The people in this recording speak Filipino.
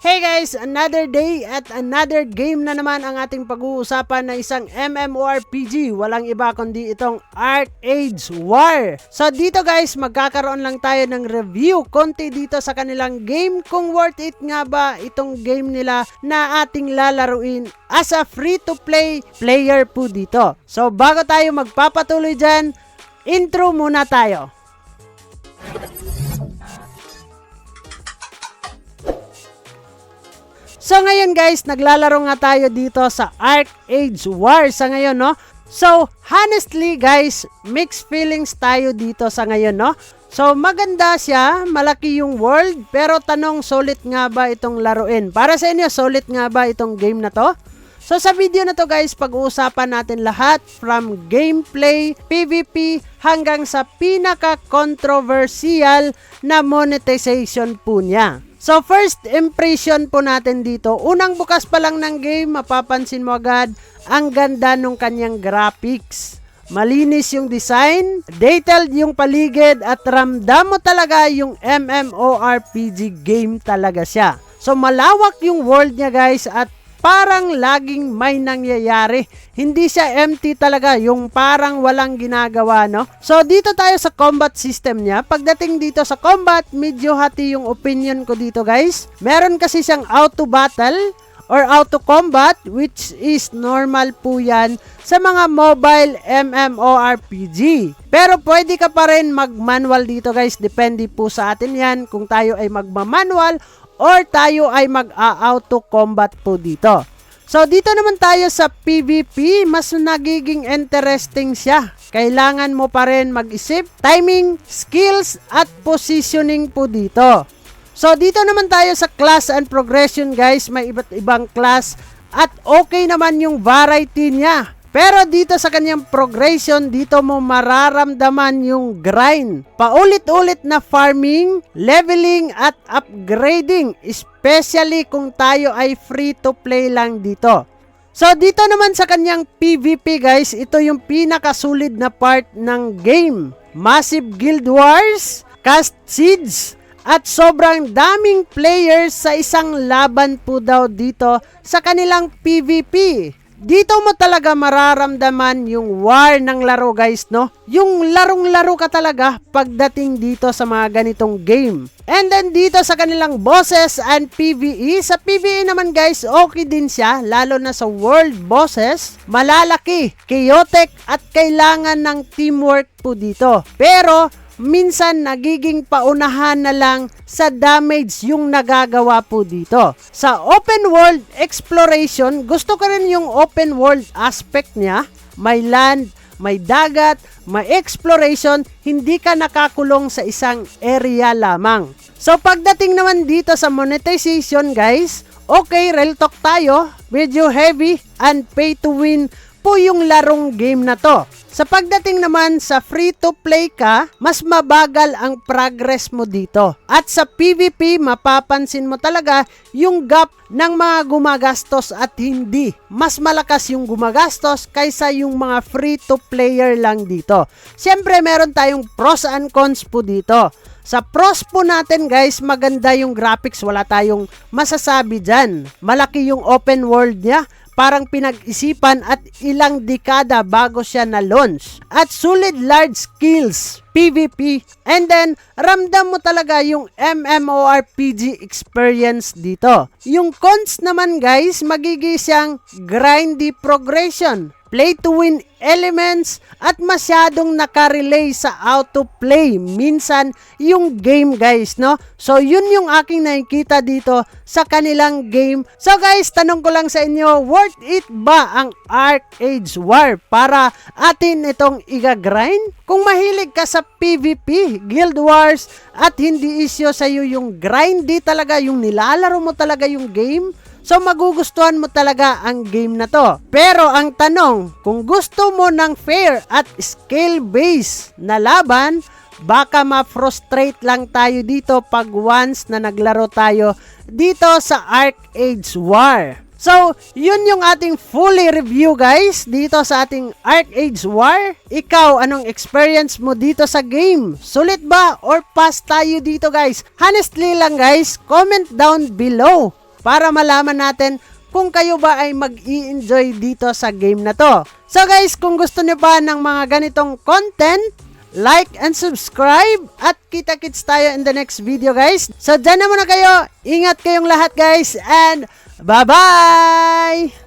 Hey guys, another day at another game na naman ang ating pag-uusapan na isang MMORPG. Walang iba kundi itong ArcheAge War. So dito guys, magkakaroon lang tayo ng review konti dito sa kanilang game. Kung worth it nga ba itong game nila na ating lalaruin as a free-to-play player po dito. So bago tayo magpapatuloy dyan, intro muna tayo. So ngayon guys, naglalaro nga tayo dito sa ArcheAge War sa ngayon, no? So honestly guys, mixed feelings tayo dito sa ngayon, no? So maganda siya, malaki yung world, pero tanong, solid nga ba itong laruin? Para sa inyo, solid nga ba itong game na to? So sa video na to guys, pag-uusapan natin lahat from gameplay, PvP, hanggang sa pinaka-controversial na monetization po niya. So first impression po natin dito, unang bukas pa lang ng game, mapapansin mo agad ang ganda ng kanyang graphics. Malinis yung design, detailed yung paligid, at ramdam mo talaga yung MMORPG game talaga siya. So malawak yung world niya guys, at parang laging may nangyayari. Hindi siya empty talaga, yung parang walang ginagawa, no? So dito tayo sa combat system niya. Pagdating dito sa combat, medyo hati yung opinion ko dito guys. Meron kasi siyang auto battle or auto combat, which is normal po yan sa mga mobile MMORPG. Pero pwede ka pa rin mag-manual dito guys. Depende po sa atin yan kung tayo ay magma-manual or tayo ay mag-auto combat po dito. So dito naman tayo sa PvP, mas nagiging interesting siya. Kailangan mo pa rin mag-isip, timing, skills, at positioning po dito. So dito naman tayo sa class and progression guys, may iba't ibang class at okay naman yung variety niya. Pero dito sa kanyang progression, dito mo mararamdaman yung grind. Paulit-ulit na farming, leveling, at upgrading. Especially kung tayo ay free-to-play lang dito. So dito naman sa kanyang PvP guys, ito yung pinakasulit na part ng game. Massive guild wars, cast siege, at sobrang daming players sa isang laban po daw dito sa kanilang PvP. Dito mo talaga mararamdaman yung war ng laro guys, no? Yung larong-laro ka talaga pagdating dito sa mga ganitong game. And then dito sa kanilang bosses and PvE, sa PvE naman guys, okay din siya, lalo na sa world bosses. Malalaki, chaotic, at kailangan ng teamwork po dito. Pero minsan nagiging paunahan na lang sa damage yung nagagawa po dito. Sa open world exploration, gusto ko rin yung open world aspect niya. May land, may dagat, may exploration, hindi ka nakakulong sa isang area lamang. So pagdating naman dito sa monetization guys, okay, real talk tayo, medyo heavy and pay to win po yung larong game na to. Sa pagdating naman sa free-to-play ka, mas mabagal ang progress mo dito. At sa PvP, mapapansin mo talaga yung gap ng mga gumagastos at hindi. Mas malakas yung gumagastos kaysa yung mga free-to-player lang dito. Siyempre, meron tayong pros and cons po dito. Sa pros po natin guys, maganda yung graphics, wala tayong masasabi dyan. Malaki yung open world niya. Parang pinag-isipan at ilang dekada bago siya na-launch. At solid large skills, PvP, and then ramdam mo talaga yung MMORPG experience dito. Yung cons naman guys, magiging siyang grindy progression, play to win elements, at masyadong nakarelay sa auto-play minsan yung game guys, no? So yun yung aking nakikita dito sa kanilang game. So guys, tanong ko lang sa inyo, worth it ba ang ArcheAge War para atin itong i-grind? Kung mahilig ka sa PvP, Guild Wars, at hindi isyo sa'yo yung grindy talaga, yung nilalaro mo talaga yung game, so magugustuhan mo talaga ang game na to. Pero ang tanong, kung gusto mo ng fair at skill-based na laban, baka ma-frustrate lang tayo dito pag once na naglaro tayo dito sa ArcheAge War. So, yun yung ating fully review guys dito sa ating ArcheAge War. Ikaw, anong experience mo dito sa game? Sulit ba or pass tayo dito guys? Honestly lang guys, comment down below. para malaman natin kung kayo ba ay mag-i-enjoy dito sa game na to. So guys, kung gusto niyo pa ng mga ganitong content, like and subscribe at kita-kits tayo in the next video guys. So dyan na muna kayo, ingat kayong lahat guys and bye-bye!